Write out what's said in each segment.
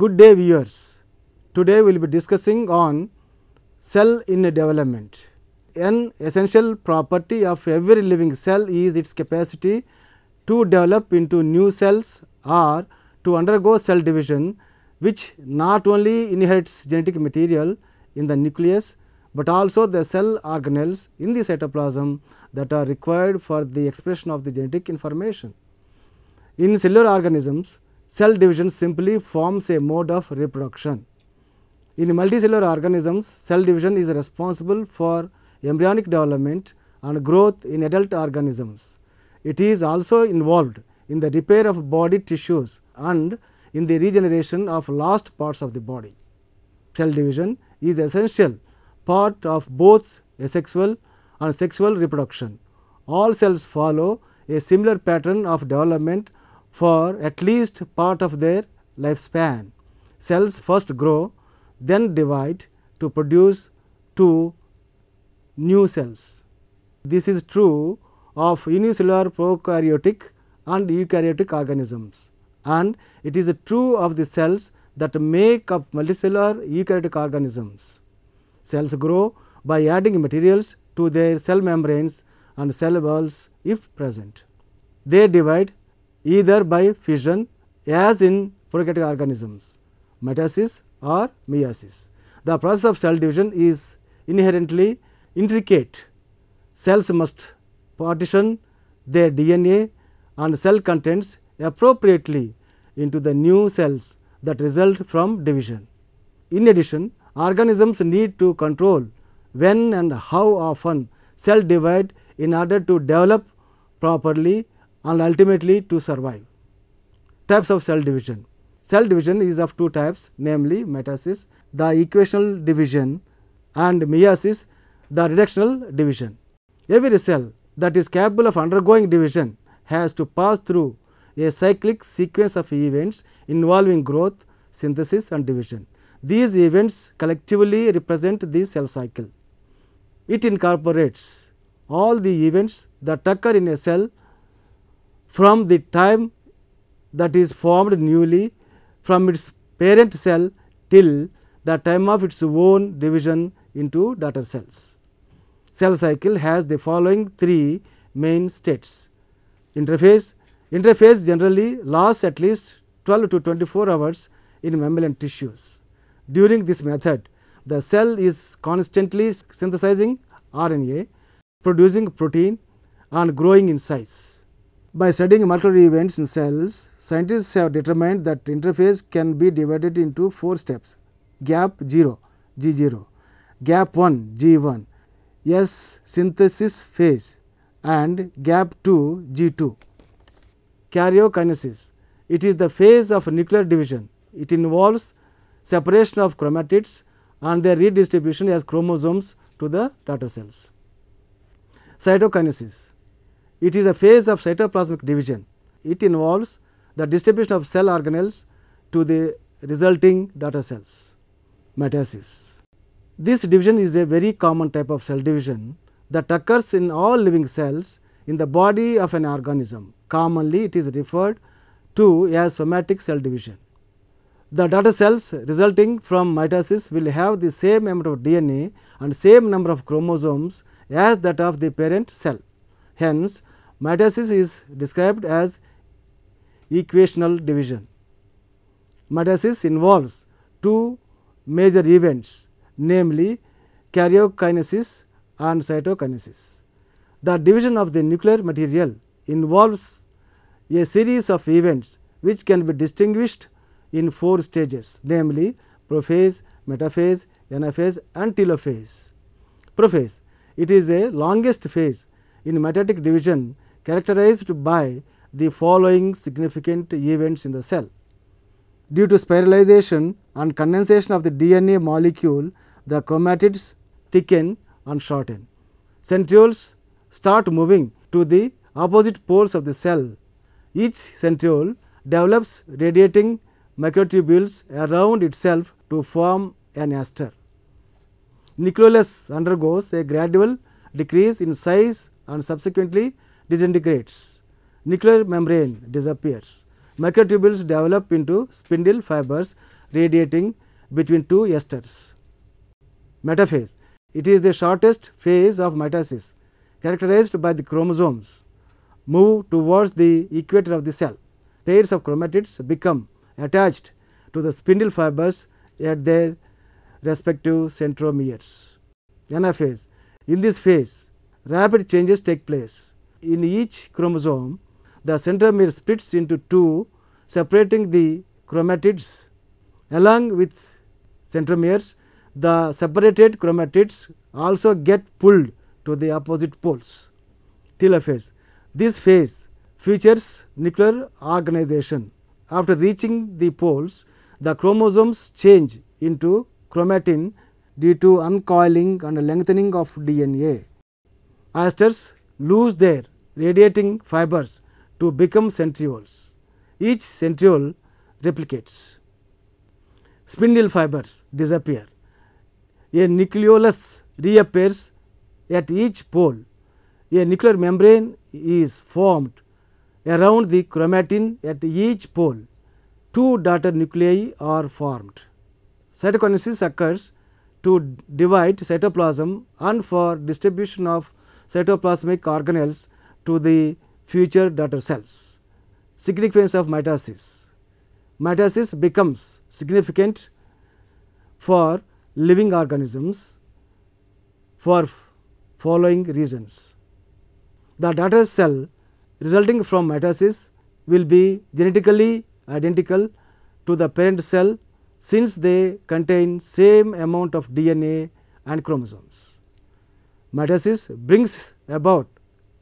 Good day viewers. Today we will be discussing on cell in development. An essential property of every living cell is its capacity to develop into new cells or to undergo cell division, which not only inherits genetic material in the nucleus, but also the cell organelles in the cytoplasm that are required for the expression of the genetic information. In cellular organisms, cell division simply forms a mode of reproduction. In multicellular organisms, cell division is responsible for embryonic development and growth in adult organisms. It is also involved in the repair of body tissues and in the regeneration of lost parts of the body. Cell division is essential part of both asexual and sexual reproduction. All cells follow a similar pattern of development for at least part of their lifespan. Cells first grow, then divide to produce two new cells. This is true of unicellular prokaryotic and eukaryotic organisms, and it is true of the cells that make up multicellular eukaryotic organisms. Cells grow by adding materials to their cell membranes and cell walls if present. They divide either by fission as in prokaryotic organisms, mitosis or meiosis. The process of cell division is inherently intricate. Cells must partition their DNA and cell contents appropriately into the new cells that result from division. In addition, organisms need to control when and how often cell divide in order to develop properly and ultimately to survive. Types of cell division. Cell division is of two types, namely mitosis, the equational division, and meiosis, the reductional division. Every cell that is capable of undergoing division has to pass through a cyclic sequence of events involving growth, synthesis and division. These events collectively represent the cell cycle. It incorporates all the events that occur in a cell from the time that is formed newly from its parent cell till the time of its own division into daughter cells. Cell cycle has the following three main states. Interphase. Interphase generally lasts at least 12 to 24 hours in mammalian tissues. During this method, the cell is constantly synthesizing RNA, producing protein and growing in size. By studying molecular events in cells, scientists have determined that interphase can be divided into 4 steps: gap 0 G0, gap 1 G1, S synthesis phase, and gap 2 G2. Karyokinesis. It is the phase of nuclear division. It involves separation of chromatids and their redistribution as chromosomes to the daughter cells. Cytokinesis. It is a phase of cytoplasmic division. It involves the distribution of cell organelles to the resulting daughter cells. Mitosis. This division is a very common type of cell division that occurs in all living cells in the body of an organism. Commonly, it is referred to as somatic cell division. The daughter cells resulting from mitosis will have the same amount of DNA and same number of chromosomes as that of the parent cell. Hence, mitosis is described as equational division. Mitosis involves two major events, namely karyokinesis and cytokinesis. The division of the nuclear material involves a series of events which can be distinguished in 4 stages, namely prophase, metaphase, anaphase and telophase. Prophase. It is a longest phase in mitotic division characterized by the following significant events in the cell. Due to spiralization and condensation of the DNA molecule, the chromatids thicken and shorten. Centrioles start moving to the opposite poles of the cell. Each centriole develops radiating microtubules around itself to form an aster. Nucleolus undergoes a gradual decrease in size and subsequently disintegrates. Nuclear membrane disappears. Microtubules develop into spindle fibers radiating between two esters. Metaphase. It is the shortest phase of mitosis, characterized by the chromosomes move towards the equator of the cell. Pairs of chromatids become attached to the spindle fibers at their respective centromeres. Anaphase. In this phase, rapid changes take place. In each chromosome, the centromere splits into two, separating the chromatids. Along with centromeres, the separated chromatids also get pulled to the opposite poles. Telophase. This phase features nuclear organization. After reaching the poles, the chromosomes change into chromatin due to uncoiling and lengthening of DNA. Asters lose their radiating fibers to become centrioles. Each centriole replicates. Spindle fibers disappear. A nucleolus reappears at each pole. A nuclear membrane is formed around the chromatin at each pole. Two daughter nuclei are formed. Cytokinesis occurs to divide cytoplasm and for distribution of cytoplasmic organelles to the future daughter cells. Significance of mitosis. Mitosis becomes significant for living organisms for following reasons. The daughter cell resulting from mitosis will be genetically identical to the parent cell, since they contain same amount of DNA and chromosomes. Mitosis brings about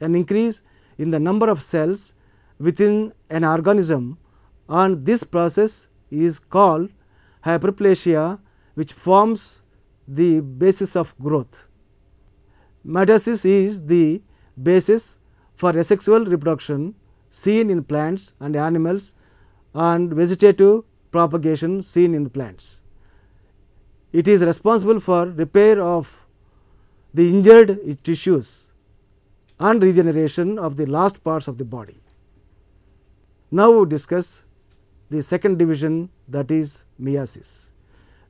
an increase in the number of cells within an organism, and this process is called hyperplasia, which forms the basis of growth. Mitosis is the basis for asexual reproduction seen in plants and animals and vegetative propagation seen in the plants. It is responsible for repair of the injured tissues and regeneration of the lost parts of the body. Now, we discuss the second division, that is meiosis.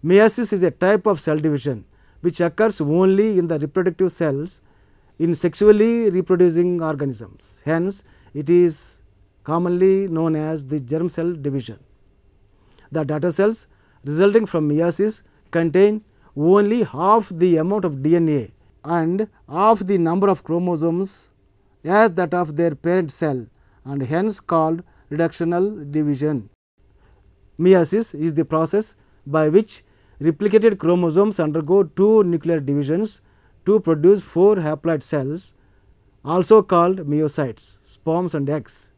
Meiosis is a type of cell division which occurs only in the reproductive cells in sexually reproducing organisms. Hence, it is commonly known as the germ cell division. The daughter cells resulting from meiosis contain only half the amount of DNA and half the number of chromosomes as that of their parent cell, and hence called reductional division. Meiosis is the process by which replicated chromosomes undergo two nuclear divisions to produce 4 haploid cells, also called meiocytes, sperms and eggs.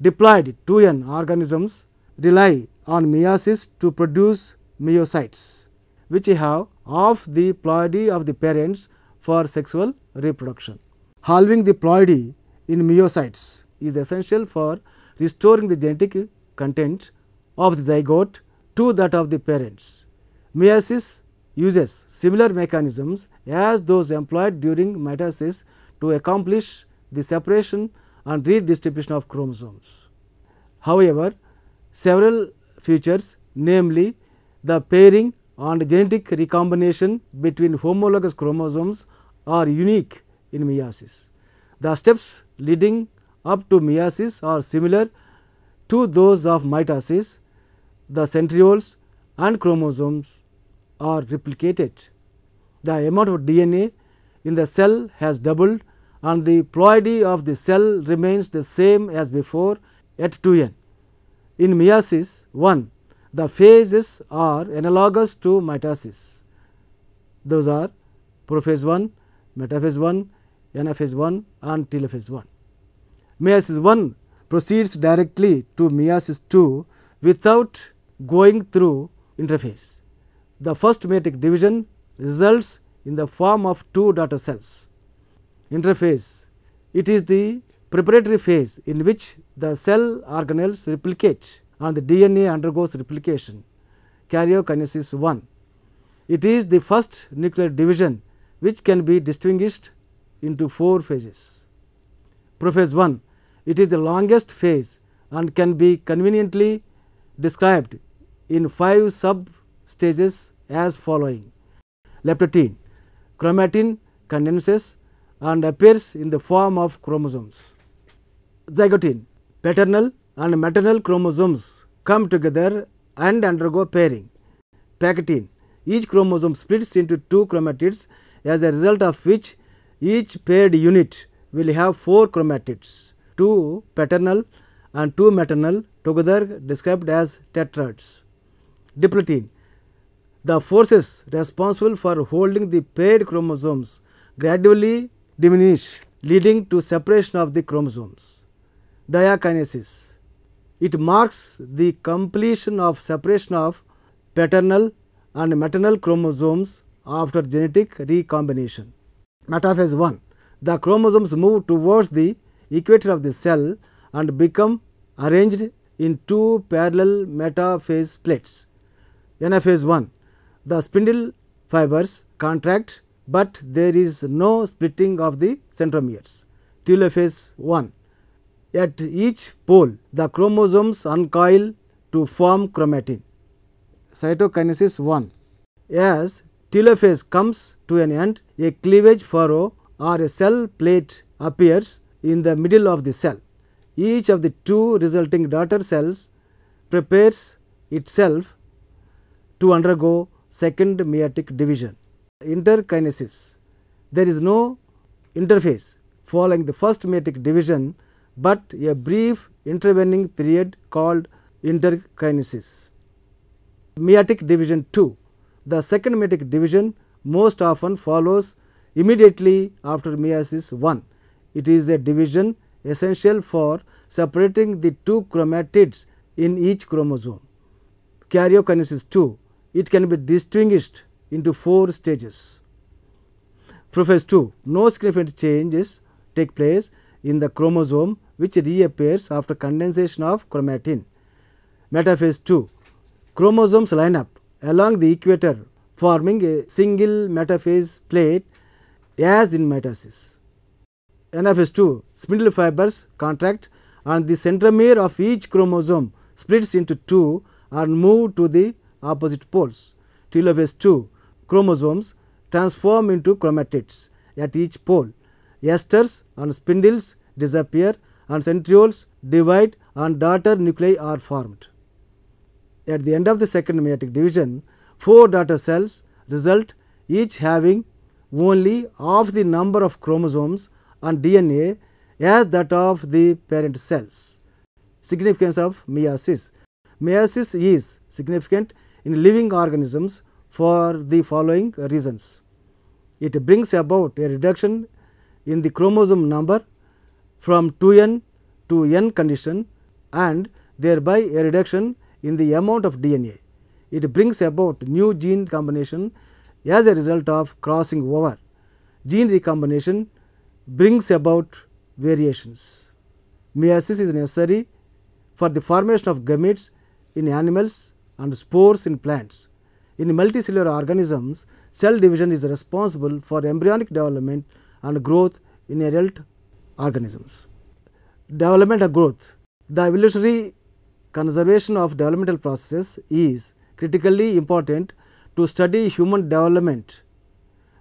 Diploid 2N organisms rely on meiosis to produce meiocytes, which have half the ploidy of the parents for sexual reproduction. Halving the ploidy in meiocytes is essential for restoring the genetic content of the zygote to that of the parents. Meiosis uses similar mechanisms as those employed during mitosis to accomplish the separation and redistribution of chromosomes. However, several features, namely the pairing and genetic recombination between homologous chromosomes, are unique in meiosis. The steps leading up to meiosis are similar to those of mitosis. The centrioles and chromosomes are replicated. The amount of DNA in the cell has doubled and the ploidy of the cell remains the same as before at 2N. In meiosis 1, the phases are analogous to mitosis. Those are prophase 1, metaphase 1, anaphase 1 and telophase 1. Meiosis 1 proceeds directly to meiosis 2 without going through interphase. The first meiotic division results in the form of 2 daughter cells. Interphase. It is the preparatory phase in which the cell organelles replicate and the DNA undergoes replication. Karyokinesis 1. It is the first nuclear division which can be distinguished into 4 phases. Prophase 1. It is the longest phase and can be conveniently described in 5 sub-stages as following. Leptotene. Chromatin condenses and appears in the form of chromosomes. Zygotine. Paternal and maternal chromosomes come together and undergo pairing. Pachytene. Each chromosome splits into 2 chromatids, as a result of which each paired unit will have 4 chromatids, 2 paternal and 2 maternal, together described as tetrads. Diploidine. The forces responsible for holding the paired chromosomes gradually diminish, leading to separation of the chromosomes. Diakinesis. It marks the completion of separation of paternal and maternal chromosomes after genetic recombination. Metaphase 1. The chromosomes move towards the equator of the cell and become arranged in 2 parallel metaphase plates. Anaphase 1. The spindle fibers contract, but there is no splitting of the centromeres. Telophase 1. At each pole, the chromosomes uncoil to form chromatin. Cytokinesis 1. As telophase comes to an end, a cleavage furrow or a cell plate appears in the middle of the cell. Each of the 2 resulting daughter cells prepares itself to undergo second meiotic division. Interkinesis. There is no interphase following the first meiotic division, but a brief intervening period called interkinesis. Meiotic division 2. The second meiotic division most often follows immediately after meiosis 1. It is a division essential for separating the 2 chromatids in each chromosome. Karyokinesis 2. It can be distinguished into 4 stages. Prophase 2. No significant changes take place in the chromosome, which reappears after condensation of chromatin. Metaphase 2. Chromosomes line up along the equator, forming a single metaphase plate as in mitosis. Anaphase 2. Spindle fibers contract and the centromere of each chromosome splits into 2 and move to the opposite poles. Telophase 2. Chromosomes transform into chromatids at each pole. Esters and spindles disappear and centrioles divide and daughter nuclei are formed. At the end of the second meiotic division, 4 daughter cells result, each having only half the number of chromosomes and DNA as that of the parent cells. Significance of meiosis. Meiosis is significant in living organisms for the following reasons. It brings about a reduction in the chromosome number from 2n to n condition and thereby a reduction in the amount of DNA. It brings about new gene combination as a result of crossing over. Gene recombination brings about variations. Meiosis is necessary for the formation of gametes in animals and spores in plants. In multicellular organisms, cell division is responsible for embryonic development and growth in adult organisms. Development and growth. The evolutionary conservation of developmental processes is critically important to study human development,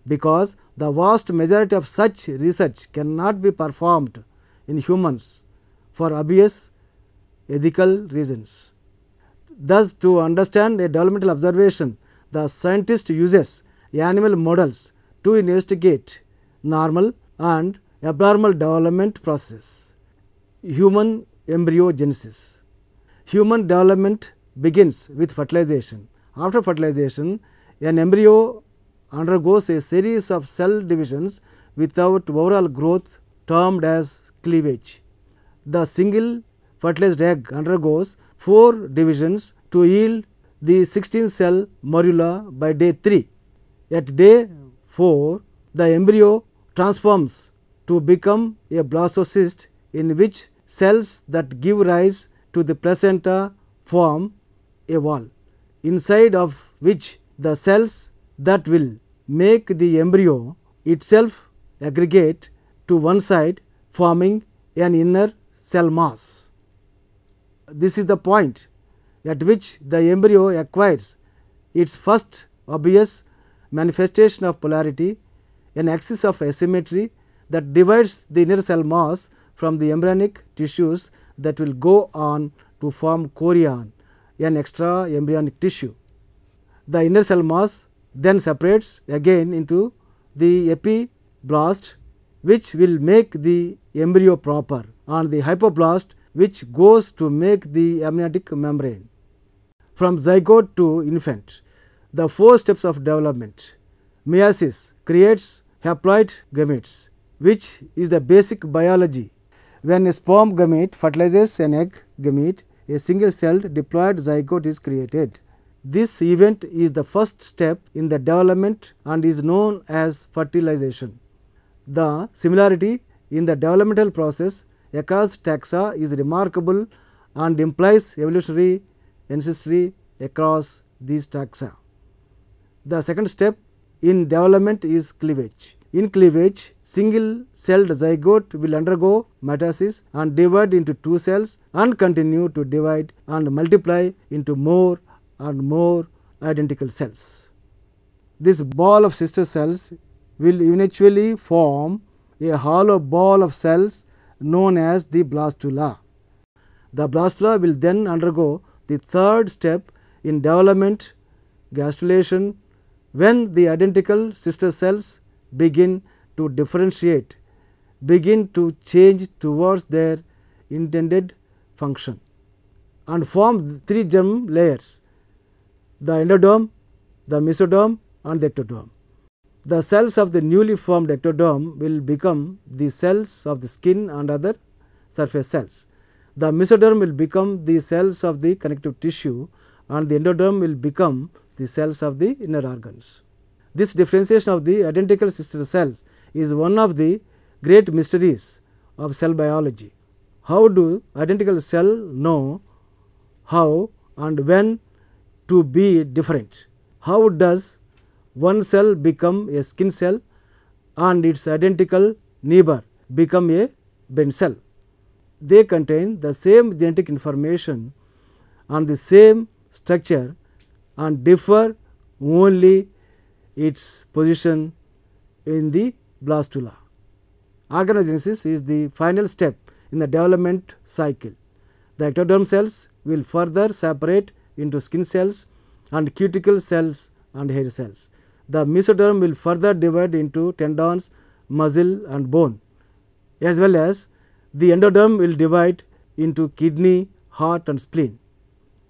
because the vast majority of such research cannot be performed in humans for obvious ethical reasons. Thus, to understand a developmental observation, the scientist uses animal models to investigate normal and abnormal development processes. Human embryogenesis. Human development begins with fertilization. After fertilization, an embryo undergoes a series of cell divisions without overall growth, termed as cleavage. The single fertilized egg undergoes 4 divisions to yield the 16 cell morula by day 3. At day 4, the embryo transforms to become a blastocyst, in which cells that give rise to the placenta form a wall, inside of which the cells that will make the embryo itself aggregate to one side, forming an inner cell mass. This is the point at which the embryo acquires its first obvious manifestation of polarity, an axis of asymmetry that divides the inner cell mass from the embryonic tissues that will go on to form chorion, an extra embryonic tissue. The inner cell mass then separates again into the epiblast, which will make the embryo proper, and the hypoblast, which goes to make the amniotic membrane. From zygote to infant, the 4 steps of development. Meiosis creates haploid gametes, which is the basic biology. When a sperm gamete fertilizes an egg gamete, a single celled diploid zygote is created. This event is the first step in the development and is known as fertilization. The similarity in the developmental process across taxa is remarkable and implies evolutionary ancestry across these taxa. The second step in development is cleavage. In cleavage, single celled zygote will undergo mitosis and divide into 2 cells and continue to divide and multiply into more and more identical cells. This ball of sister cells will eventually form a hollow ball of cells known as the blastula. The blastula will then undergo the third step in development, gastrulation, when the identical sister cells begin to differentiate, begin to change towards their intended function and form 3 germ layers: the endoderm, the mesoderm and the ectoderm. The cells of the newly formed ectoderm will become the cells of the skin and other surface cells. The mesoderm will become the cells of the connective tissue and the endoderm will become the cells of the inner organs. This differentiation of the identical sister cells is one of the great mysteries of cell biology. How do identical cells know how and when to be different? How does one cell become a skin cell and its identical neighbor become a bent cell? They contain the same genetic information and the same structure and differ only its position in the blastula. Organogenesis is the final step in the development cycle. The ectoderm cells will further separate into skin cells and cuticle cells and hair cells. The mesoderm will further divide into tendons, muscle and bone, as well as the endoderm will divide into kidney, heart and spleen.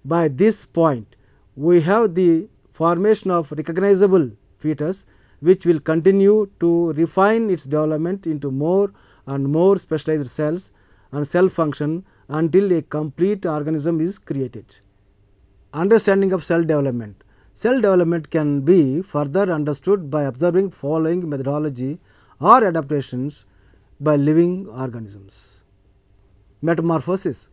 By this point, we have the formation of recognizable fetus, which will continue to refine its development into more and more specialized cells and cell function until a complete organism is created. Understanding of cell development. Cell development can be further understood by observing following methodology or adaptations by living organisms. Metamorphosis.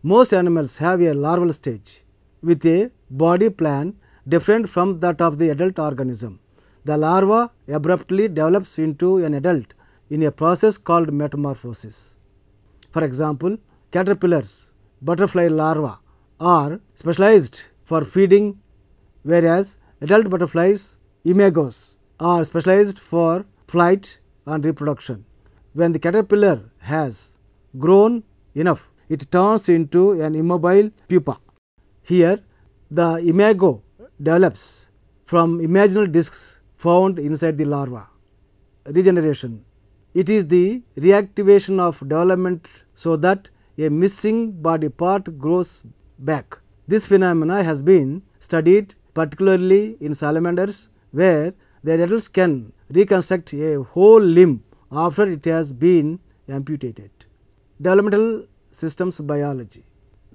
Most animals have a larval stage with a body plan different from that of the adult organism. The larva abruptly develops into an adult in a process called metamorphosis. For example, caterpillars, butterfly larvae are specialized for feeding, whereas adult butterflies, imagos, are specialized for flight and reproduction. When the caterpillar has grown enough, it turns into an immobile pupa. Here, the imago develops from imaginal discs found inside the larva. Regeneration. It is the reactivation of development so that a missing body part grows back. This phenomena has been studied particularly in salamanders, where their adults can reconstruct a whole limb after it has been amputated. Developmental systems biology.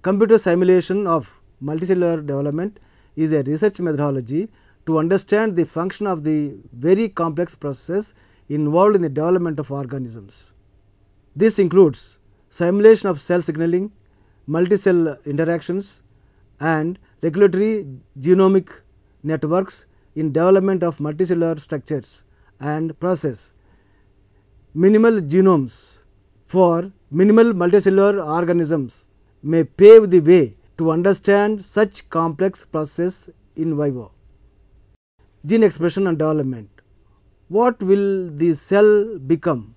Computer simulation of multicellular development is a research methodology to understand the function of the very complex processes involved in the development of organisms. This includes simulation of cell signaling, multicell interactions and regulatory genomic networks in development of multicellular structures and process. Minimal genomes for minimal multicellular organisms may pave the way to understand such complex processes in vivo. Gene expression and development. What will the cell become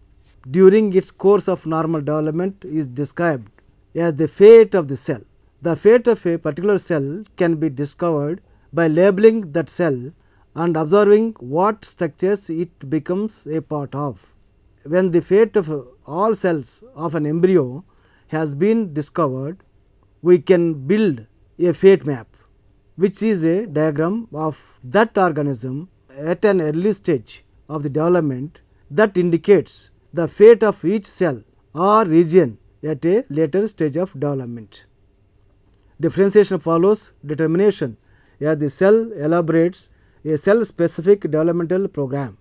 during its course of normal development is described as the fate of the cell. The fate of a particular cell can be discovered by labeling that cell and observing what structures it becomes a part of. When the fate of all cells of an embryo has been discovered, we can build a fate map, which is a diagram of that organism at an early stage of the development that indicates the fate of each cell or region at a later stage of development. Differentiation follows determination as the cell elaborates a cell specific developmental program.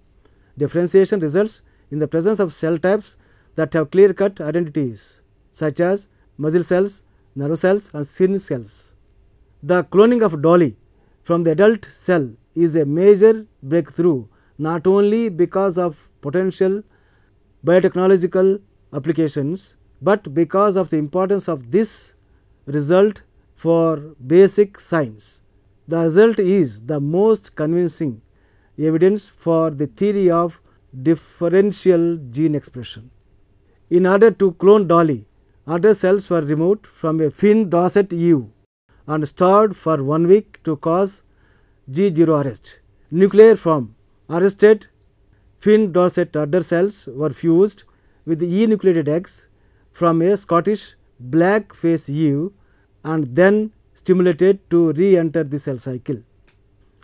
Differentiation results in the presence of cell types that have clear cut identities, such as muscle cells, nerve cells and skin cells. The cloning of Dolly from the adult cell is a major breakthrough, not only because of potential biotechnological applications, but because of the importance of this result for basic science. The result is the most convincing evidence for the theory of differential gene expression. In order to clone Dolly, other cells were removed from a Finn-Dorset ewe and stored for 1 week to cause G0 arrest. Nuclei from arrested Finn-Dorset udder cells were fused with enucleated eggs from a Scottish black face ewe and then stimulated to re-enter the cell cycle.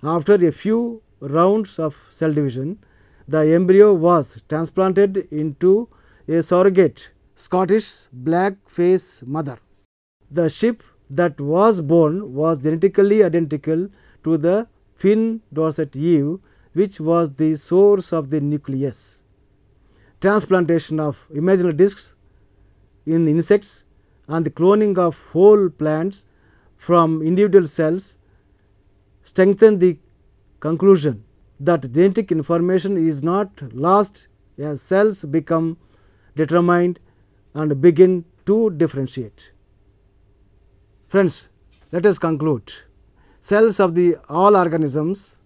After a few rounds of cell division, the embryo was transplanted into a surrogate Scottish black face mother. The sheep that was born was genetically identical to the Finn-Dorset ewe, which was the source of the nucleus. Transplantation of imaginal discs in insects and the cloning of whole plants from individual cells strengthen the conclusion that genetic information is not lost as cells become determined and begin to differentiate. Friends, let us conclude. Cells of the all organisms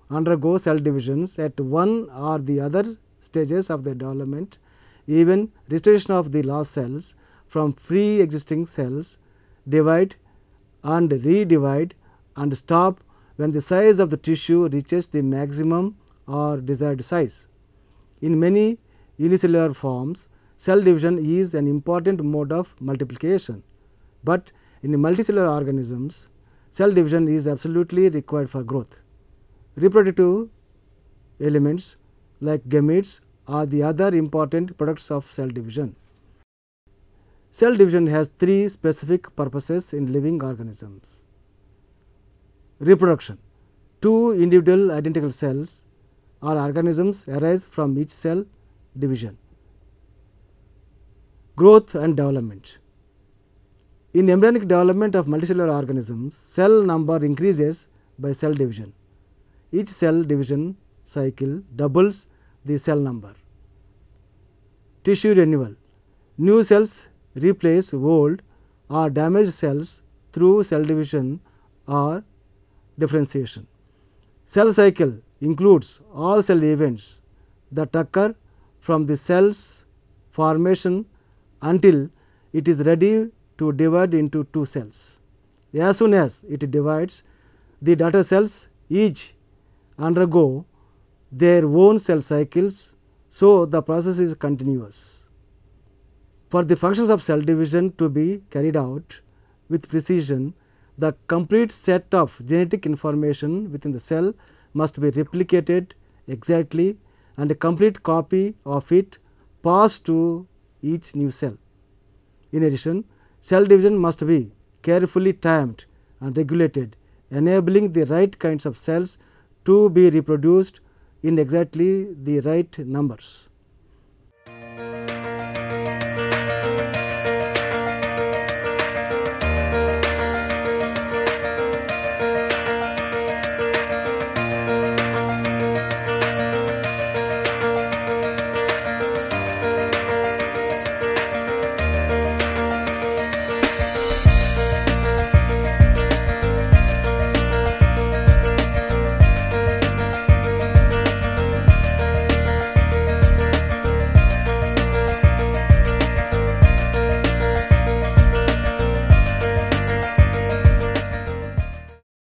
undergo cell divisions at one or the other stages of their development. Even restoration of the lost cells from free existing cells divide and redivide and stop when the size of the tissue reaches the maximum or desired size. In many unicellular forms, cell division is an important mode of multiplication, but in multicellular organisms, cell division is absolutely required for growth. Reproductive elements like gametes are the other important products of cell division. Cell division has 3 specific purposes in living organisms. Reproduction. 2 individual identical cells or organisms arise from each cell division. Growth and development. In embryonic development of multicellular organisms, cell number increases by cell division. Each cell division cycle doubles the cell number. Tissue renewal. New cells replace old or damaged cells through cell division or differentiation. Cell cycle includes all cell events that occur from the cell's formation until it is ready to divide into 2 cells. As soon as it divides, the daughter cells each undergo their own cell cycles, so the process is continuous. For the functions of cell division to be carried out with precision, the complete set of genetic information within the cell must be replicated exactly and a complete copy of it passed to each new cell. In addition, cell division must be carefully timed and regulated, enabling the right kinds of cells to be reproduced in exactly the right numbers.